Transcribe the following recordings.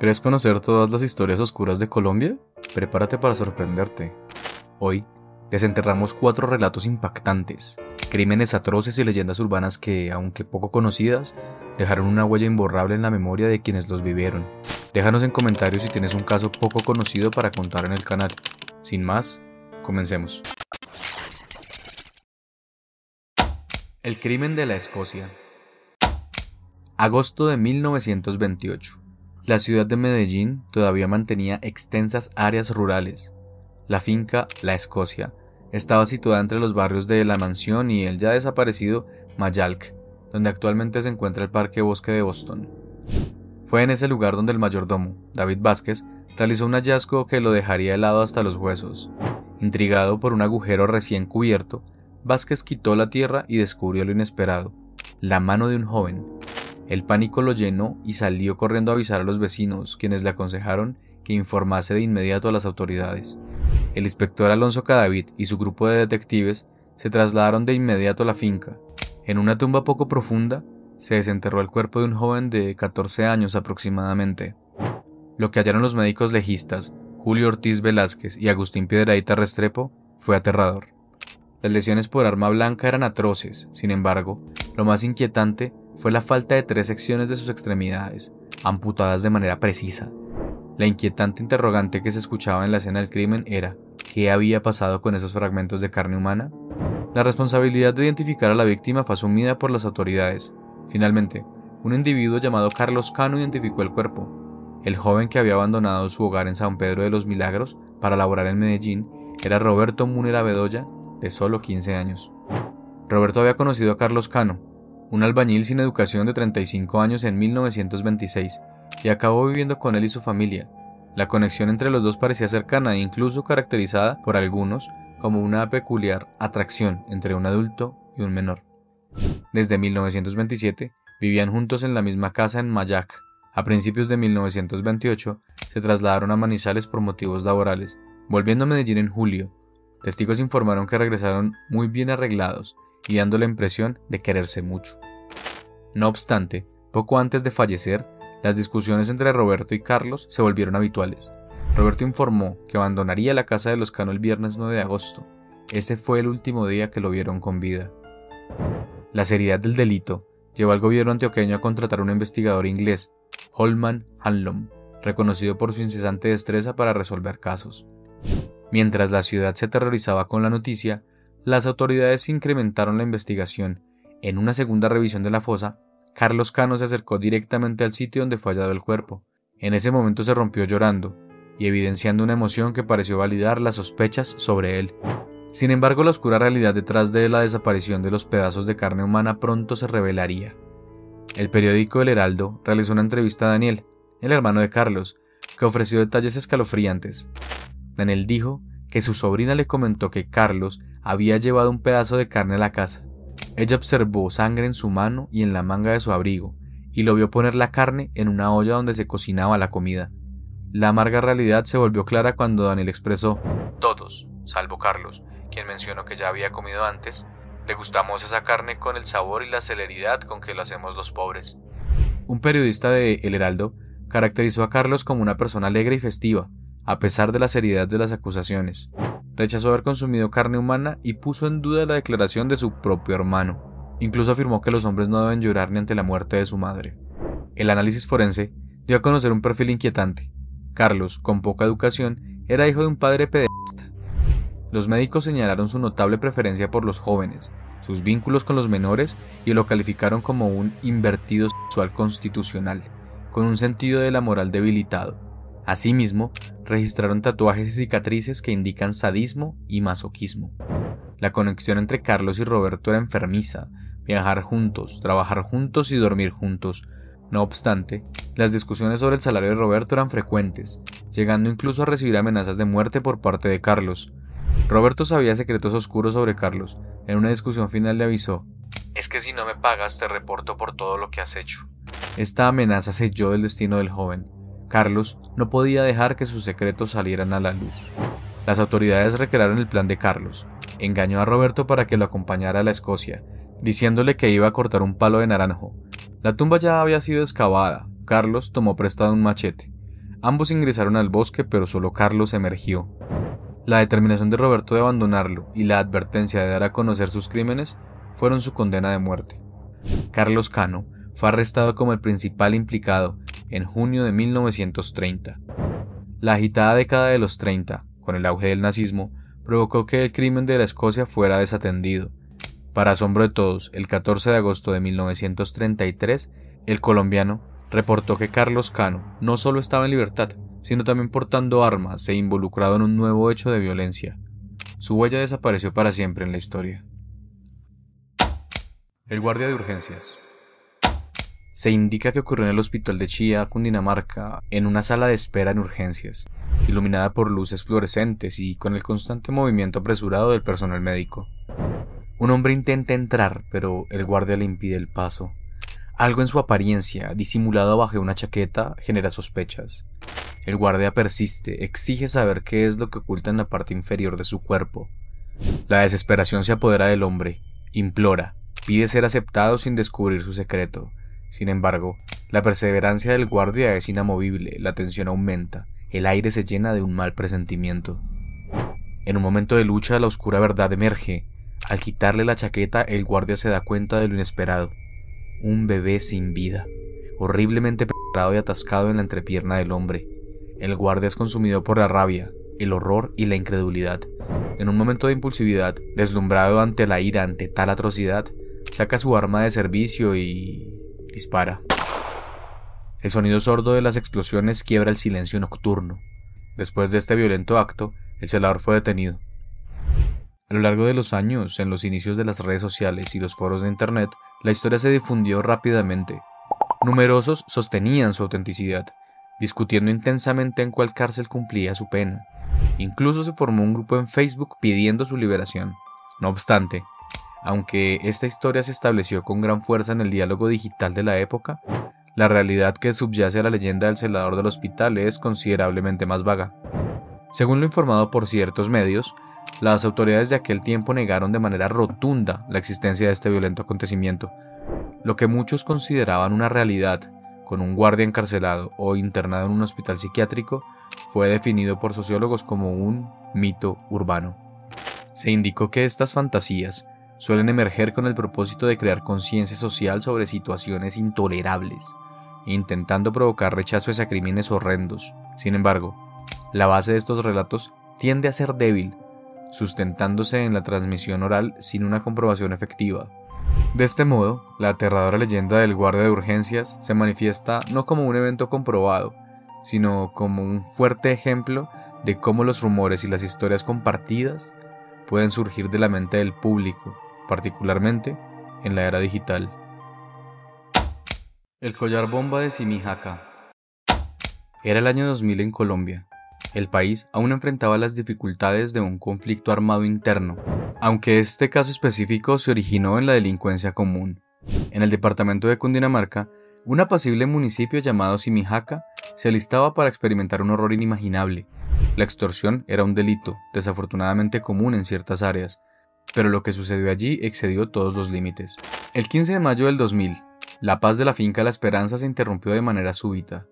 ¿Querés conocer todas las historias oscuras de Colombia? Prepárate para sorprenderte. Hoy, desenterramos 4 relatos impactantes, crímenes atroces y leyendas urbanas que, aunque poco conocidas, dejaron una huella imborrable en la memoria de quienes los vivieron. Déjanos en comentarios si tienes un caso poco conocido para contar en el canal. Sin más, comencemos. El crimen de la Escocia. Agosto de 1928. La ciudad de Medellín todavía mantenía extensas áreas rurales. La finca La Escocia estaba situada entre los barrios de La Mansión y el ya desaparecido Mayalk, donde actualmente se encuentra el Parque Bosque de Boston. Fue en ese lugar donde el mayordomo, David Vázquez, realizó un hallazgo que lo dejaría helado hasta los huesos. Intrigado por un agujero recién cubierto, Vázquez quitó la tierra y descubrió lo inesperado: la mano de un joven. El pánico lo llenó y salió corriendo a avisar a los vecinos, quienes le aconsejaron que informase de inmediato a las autoridades. El inspector Alonso Cadavid y su grupo de detectives se trasladaron de inmediato a la finca. En una tumba poco profunda, se desenterró el cuerpo de un joven de 14 años aproximadamente. Lo que hallaron los médicos legistas, Julio Ortiz Velázquez y Agustín Piedrahíta Restrepo, fue aterrador. Las lesiones por arma blanca eran atroces. Sin embargo, lo más inquietante fue la falta de 3 secciones de sus extremidades, amputadas de manera precisa. La inquietante interrogante que se escuchaba en la escena del crimen era: ¿qué había pasado con esos fragmentos de carne humana? La responsabilidad de identificar a la víctima fue asumida por las autoridades. Finalmente, un individuo llamado Carlos Cano identificó el cuerpo. El joven que había abandonado su hogar en San Pedro de los Milagros para laborar en Medellín era Roberto Múnera Bedoya, de solo 15 años. Roberto había conocido a Carlos Cano, un albañil sin educación de 35 años, en 1926, y acabó viviendo con él y su familia. La conexión entre los dos parecía cercana e incluso caracterizada por algunos como una peculiar atracción entre un adulto y un menor. Desde 1927 vivían juntos en la misma casa en Mayac. A principios de 1928 se trasladaron a Manizales por motivos laborales, volviendo a Medellín en julio. Testigos informaron que regresaron muy bien arreglados y dando la impresión de quererse mucho. No obstante, poco antes de fallecer, las discusiones entre Roberto y Carlos se volvieron habituales. Roberto informó que abandonaría la casa de los Cano el viernes 9 de agosto. Ese fue el último día que lo vieron con vida. La seriedad del delito llevó al gobierno antioqueño a contratar a un investigador inglés, Holman Hanlon, reconocido por su incesante destreza para resolver casos. Mientras la ciudad se aterrorizaba con la noticia, las autoridades incrementaron la investigación. En una segunda revisión de la fosa, Carlos Cano se acercó directamente al sitio donde fue hallado el cuerpo. En ese momento se rompió llorando y evidenciando una emoción que pareció validar las sospechas sobre él. Sin embargo, la oscura realidad detrás de la desaparición de los pedazos de carne humana pronto se revelaría. El periódico El Heraldo realizó una entrevista a Daniel, el hermano de Carlos, que ofreció detalles escalofriantes. Daniel dijo que su sobrina le comentó que Carlos había llevado un pedazo de carne a la casa. Ella observó sangre en su mano y en la manga de su abrigo, y lo vio poner la carne en una olla donde se cocinaba la comida. La amarga realidad se volvió clara cuando Daniel expresó: todos, salvo Carlos, quien mencionó que ya había comido antes, degustamos esa carne con el sabor y la celeridad con que lo hacemos los pobres. Un periodista de El Heraldo caracterizó a Carlos como una persona alegre y festiva, a pesar de la seriedad de las acusaciones. Rechazó haber consumido carne humana y puso en duda la declaración de su propio hermano. Incluso afirmó que los hombres no deben llorar ni ante la muerte de su madre. El análisis forense dio a conocer un perfil inquietante. Carlos, con poca educación, era hijo de un padre pederasta. Los médicos señalaron su notable preferencia por los jóvenes, sus vínculos con los menores, y lo calificaron como un invertido sexual constitucional, con un sentido de la moral debilitado. Asimismo, registraron tatuajes y cicatrices que indican sadismo y masoquismo. La conexión entre Carlos y Roberto era enfermiza: viajar juntos, trabajar juntos y dormir juntos. No obstante, las discusiones sobre el salario de Roberto eran frecuentes, llegando incluso a recibir amenazas de muerte por parte de Carlos. Roberto sabía secretos oscuros sobre Carlos. En una discusión final le avisó: es que si no me pagas te reporto por todo lo que has hecho. Esta amenaza selló el destino del joven. Carlos no podía dejar que sus secretos salieran a la luz. Las autoridades recrearon el plan de Carlos. Engañó a Roberto para que lo acompañara a la Escocia, diciéndole que iba a cortar un palo de naranjo. La tumba ya había sido excavada. Carlos tomó prestado un machete. Ambos ingresaron al bosque, pero solo Carlos emergió. La determinación de Roberto de abandonarlo y la advertencia de dar a conocer sus crímenes fueron su condena de muerte. Carlos Cano fue arrestado como el principal implicado en junio de 1930. La agitada década de los 30, con el auge del nazismo, provocó que el crimen de la Escocia fuera desatendido. Para asombro de todos, el 14 de agosto de 1933, el colombiano reportó que Carlos Cano no solo estaba en libertad, sino también portando armas e involucrado en un nuevo hecho de violencia. Su huella desapareció para siempre en la historia. El guardia de urgencias. Se indica que ocurrió en el hospital de Chía, Cundinamarca, en una sala de espera en urgencias, iluminada por luces fluorescentes y con el constante movimiento apresurado del personal médico. Un hombre intenta entrar, pero el guardia le impide el paso. Algo en su apariencia, disimulado bajo una chaqueta, genera sospechas. El guardia persiste, exige saber qué es lo que oculta en la parte inferior de su cuerpo. La desesperación se apodera del hombre, implora, pide ser aceptado sin descubrir su secreto. Sin embargo, la perseverancia del guardia es inamovible, la tensión aumenta, el aire se llena de un mal presentimiento. En un momento de lucha, la oscura verdad emerge. Al quitarle la chaqueta, el guardia se da cuenta de lo inesperado. Un bebé sin vida, horriblemente penetrado y atascado en la entrepierna del hombre. El guardia es consumido por la rabia, el horror y la incredulidad. En un momento de impulsividad, deslumbrado ante la ira ante tal atrocidad, saca su arma de servicio y dispara. El sonido sordo de las explosiones quiebra el silencio nocturno. Después de este violento acto, el celador fue detenido. A lo largo de los años, en los inicios de las redes sociales y los foros de internet, la historia se difundió rápidamente. Numerosos sostenían su autenticidad, discutiendo intensamente en cuál cárcel cumplía su pena. Incluso se formó un grupo en Facebook pidiendo su liberación. No obstante, aunque esta historia se estableció con gran fuerza en el diálogo digital de la época, la realidad que subyace a la leyenda del celador del hospital es considerablemente más vaga. Según lo informado por ciertos medios, las autoridades de aquel tiempo negaron de manera rotunda la existencia de este violento acontecimiento. Lo que muchos consideraban una realidad, con un guardia encarcelado o internado en un hospital psiquiátrico, fue definido por sociólogos como un mito urbano. Se indicó que estas fantasías suelen emerger con el propósito de crear conciencia social sobre situaciones intolerables, intentando provocar rechazo hacia crímenes horrendos. Sin embargo, la base de estos relatos tiende a ser débil, sustentándose en la transmisión oral sin una comprobación efectiva. De este modo, la aterradora leyenda del guardia de urgencias se manifiesta no como un evento comprobado, sino como un fuerte ejemplo de cómo los rumores y las historias compartidas pueden surgir de la mente del público, particularmente en la era digital. El collar bomba de Simi Jaca. Era el año 2000 en Colombia. El país aún enfrentaba las dificultades de un conflicto armado interno, aunque este caso específico se originó en la delincuencia común. En el departamento de Cundinamarca, un apacible municipio llamado Simi Jaca se alistaba para experimentar un horror inimaginable. La extorsión era un delito, desafortunadamente común en ciertas áreas, pero lo que sucedió allí excedió todos los límites. El 15 de mayo del 2000, la paz de la finca La Esperanza se interrumpió de manera súbita.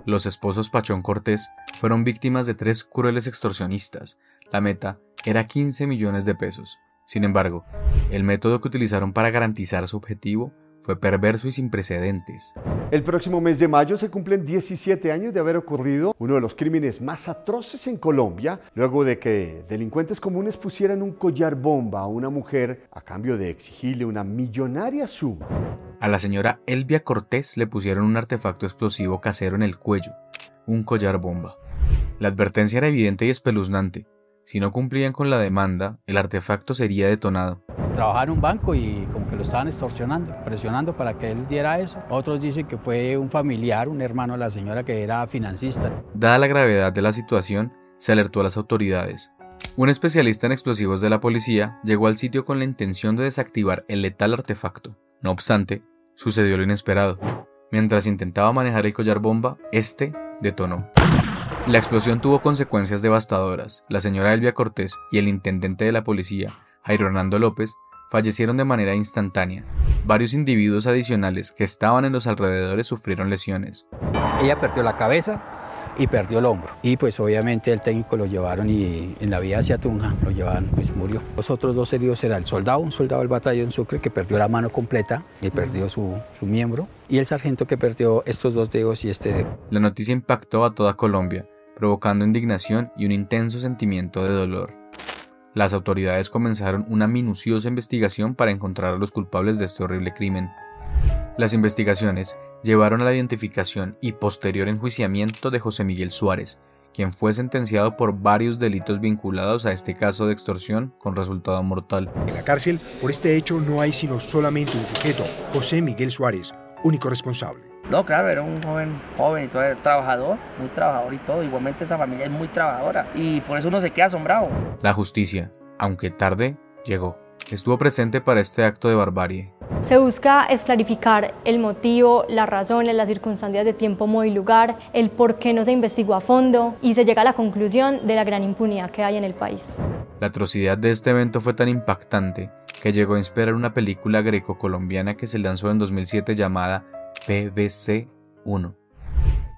Los esposos Pachón Cortés fueron víctimas de 3 crueles extorsionistas. La meta era 15 millones de pesos. Sin embargo, el método que utilizaron para garantizar su objetivo fue perverso y sin precedentes. El próximo mes de mayo se cumplen 17 años de haber ocurrido uno de los crímenes más atroces en Colombia, luego de que delincuentes comunes pusieran un collar bomba a una mujer a cambio de exigirle una millonaria suma. A la señora Elvia Cortés le pusieron un artefacto explosivo casero en el cuello, un collar bomba. La advertencia era evidente y espeluznante. Si no cumplían con la demanda, el artefacto sería detonado. Trabajaba en un banco y como que lo estaban extorsionando, presionando para que él diera eso. Otros dicen que fue un familiar, un hermano de la señora que era financista. Dada la gravedad de la situación, se alertó a las autoridades. Un especialista en explosivos de la policía llegó al sitio con la intención de desactivar el letal artefacto. No obstante, sucedió lo inesperado. Mientras intentaba manejar el collar bomba, este detonó. La explosión tuvo consecuencias devastadoras. La señora Elvia Cortés y el intendente de la policía, Jairo Hernando López, fallecieron de manera instantánea. Varios individuos adicionales que estaban en los alrededores sufrieron lesiones. Ella perdió la cabeza, y perdió el hombro. Y pues obviamente el técnico lo llevaron y en la vía hacia Tunja lo llevaron, pues murió. Los otros dos heridos era el soldado, un soldado del batallón Sucre que perdió la mano completa y perdió su miembro, y el sargento que perdió estos dos dedos y este dedo. La noticia impactó a toda Colombia, provocando indignación y un intenso sentimiento de dolor. Las autoridades comenzaron una minuciosa investigación para encontrar a los culpables de este horrible crimen. Las investigaciones llevaron a la identificación y posterior enjuiciamiento de José Miguel Suárez, quien fue sentenciado por varios delitos vinculados a este caso de extorsión con resultado mortal. En la cárcel, por este hecho, no hay sino solamente un sujeto, José Miguel Suárez, único responsable. No, claro, era un joven y todo, era trabajador, muy trabajador y todo. Igualmente esa familia es muy trabajadora y por eso uno se queda asombrado. La justicia, aunque tarde, llegó. Estuvo presente para este acto de barbarie. Se busca esclarificar el motivo, las razones, las circunstancias de tiempo, modo y lugar, el por qué no se investigó a fondo y se llega a la conclusión de la gran impunidad que hay en el país. La atrocidad de este evento fue tan impactante que llegó a inspirar una película greco-colombiana que se lanzó en 2007 llamada PBC 1.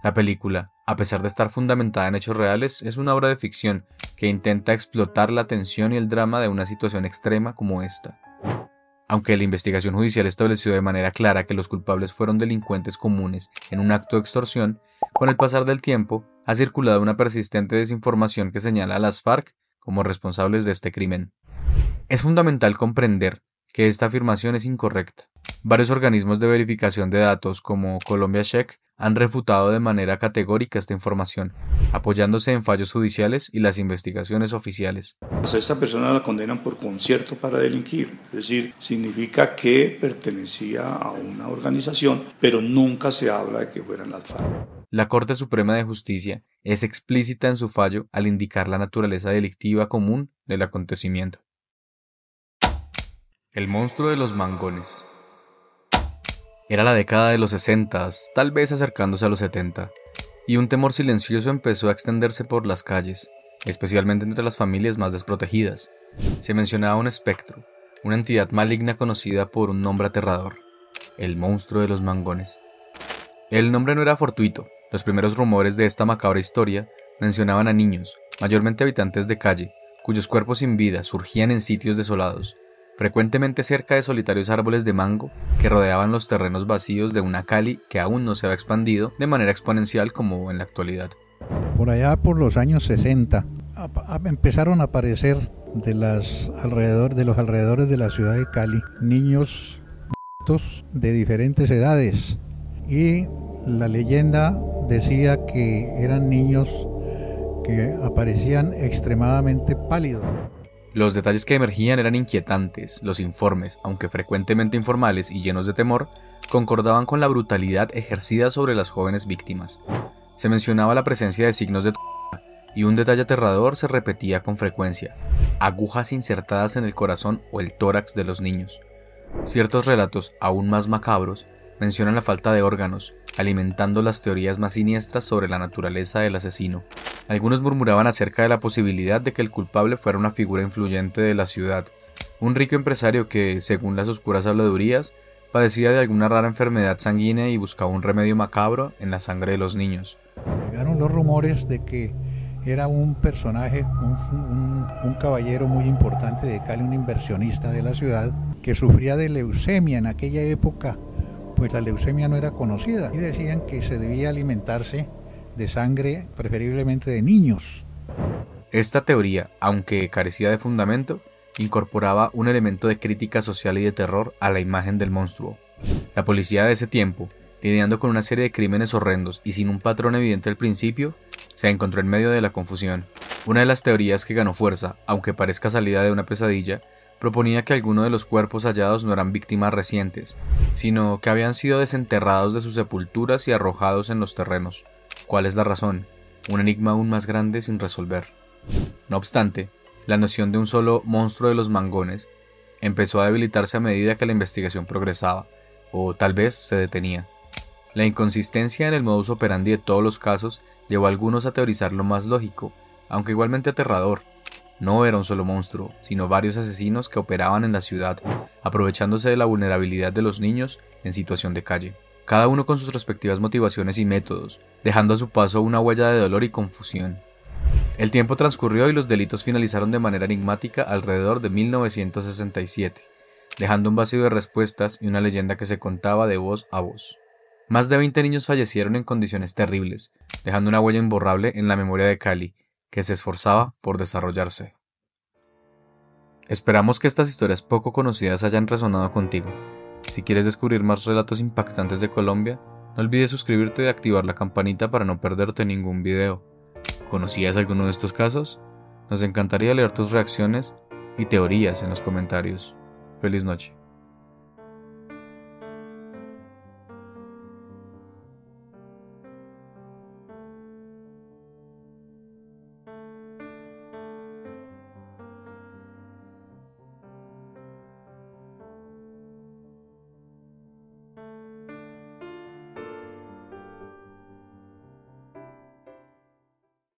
La película, a pesar de estar fundamentada en hechos reales, es una obra de ficción que intenta explotar la tensión y el drama de una situación extrema como esta. Aunque la investigación judicial estableció de manera clara que los culpables fueron delincuentes comunes en un acto de extorsión, con el pasar del tiempo ha circulado una persistente desinformación que señala a las FARC como responsables de este crimen. Es fundamental comprender que esta afirmación es incorrecta. Varios organismos de verificación de datos como Colombia Check han refutado de manera categórica esta información, apoyándose en fallos judiciales y las investigaciones oficiales. A esta persona la condenan por concierto para delinquir, es decir, significa que pertenecía a una organización, pero nunca se habla de que fueran las FARC. La Corte Suprema de Justicia es explícita en su fallo al indicar la naturaleza delictiva común del acontecimiento. El monstruo de los mangones. Era la década de los 60, tal vez acercándose a los 70, y un temor silencioso empezó a extenderse por las calles, especialmente entre las familias más desprotegidas. Se mencionaba un espectro, una entidad maligna conocida por un nombre aterrador, el monstruo de los mangones. El nombre no era fortuito. Los primeros rumores de esta macabra historia mencionaban a niños, mayormente habitantes de calle, cuyos cuerpos sin vida surgían en sitios desolados, frecuentemente cerca de solitarios árboles de mango que rodeaban los terrenos vacíos de una Cali que aún no se había expandido de manera exponencial como en la actualidad. Por allá por los años 60 empezaron a aparecer de los alrededores de la ciudad de Cali niños de diferentes edades, y la leyenda decía que eran niños que aparecían extremadamente pálidos. Los detalles que emergían eran inquietantes. Los informes, aunque frecuentemente informales y llenos de temor, concordaban con la brutalidad ejercida sobre las jóvenes víctimas. Se mencionaba la presencia de signos de tortura, y un detalle aterrador se repetía con frecuencia: agujas insertadas en el corazón o el tórax de los niños. Ciertos relatos, aún más macabros, mencionan la falta de órganos, alimentando las teorías más siniestras sobre la naturaleza del asesino. Algunos murmuraban acerca de la posibilidad de que el culpable fuera una figura influyente de la ciudad, un rico empresario que, según las oscuras habladurías, padecía de alguna rara enfermedad sanguínea y buscaba un remedio macabro en la sangre de los niños. Llegaron los rumores de que era un personaje, un caballero muy importante de Cali, un inversionista de la ciudad, que sufría de leucemia en aquella época. Pues la leucemia no era conocida y decían que se debía alimentarse de sangre, preferiblemente de niños. Esta teoría, aunque carecía de fundamento, incorporaba un elemento de crítica social y de terror a la imagen del monstruo. La policía de ese tiempo, lidiando con una serie de crímenes horrendos y sin un patrón evidente al principio, se encontró en medio de la confusión. Una de las teorías que ganó fuerza, aunque parezca salida de una pesadilla, proponía que algunos de los cuerpos hallados no eran víctimas recientes, sino que habían sido desenterrados de sus sepulturas y arrojados en los terrenos. ¿Cuál es la razón? Un enigma aún más grande sin resolver. No obstante, la noción de un solo monstruo de los mangones empezó a debilitarse a medida que la investigación progresaba, o tal vez se detenía. La inconsistencia en el modus operandi de todos los casos llevó a algunos a teorizar lo más lógico, aunque igualmente aterrador. No era un solo monstruo, sino varios asesinos que operaban en la ciudad, aprovechándose de la vulnerabilidad de los niños en situación de calle. cada uno con sus respectivas motivaciones y métodos, dejando a su paso una huella de dolor y confusión. El tiempo transcurrió y los delitos finalizaron de manera enigmática alrededor de 1967, dejando un vacío de respuestas y una leyenda que se contaba de voz a voz. Más de 20 niños fallecieron en condiciones terribles, dejando una huella imborrable en la memoria de Cali, que se esforzaba por desarrollarse. Esperamos que estas historias poco conocidas hayan resonado contigo. Si quieres descubrir más relatos impactantes de Colombia, no olvides suscribirte y activar la campanita para no perderte ningún video. ¿Conocías alguno de estos casos? Nos encantaría leer tus reacciones y teorías en los comentarios. Feliz noche.